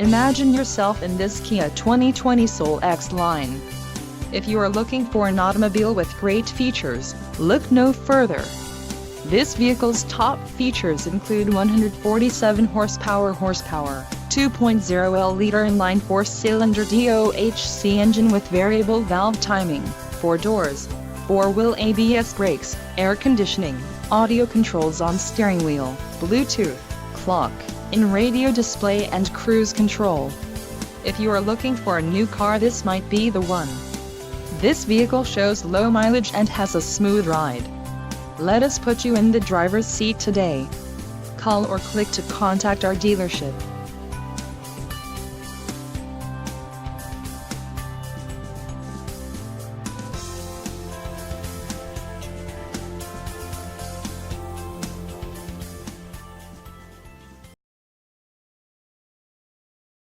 Imagine yourself in this Kia 2020 Soul X line. If you are looking for an automobile with great features, look no further. This vehicle's top features include 147 horsepower, 2.0L inline 4-cylinder DOHC engine with variable valve timing, 4 doors, 4-wheel ABS brakes, air conditioning, audio controls on steering wheel, Bluetooth, clock, in radio display and cruise control. If you are looking for a new car, this might be the one. This vehicle shows low mileage and has a smooth ride. Let us put you in the driver's seat today. Call or click to contact our dealership.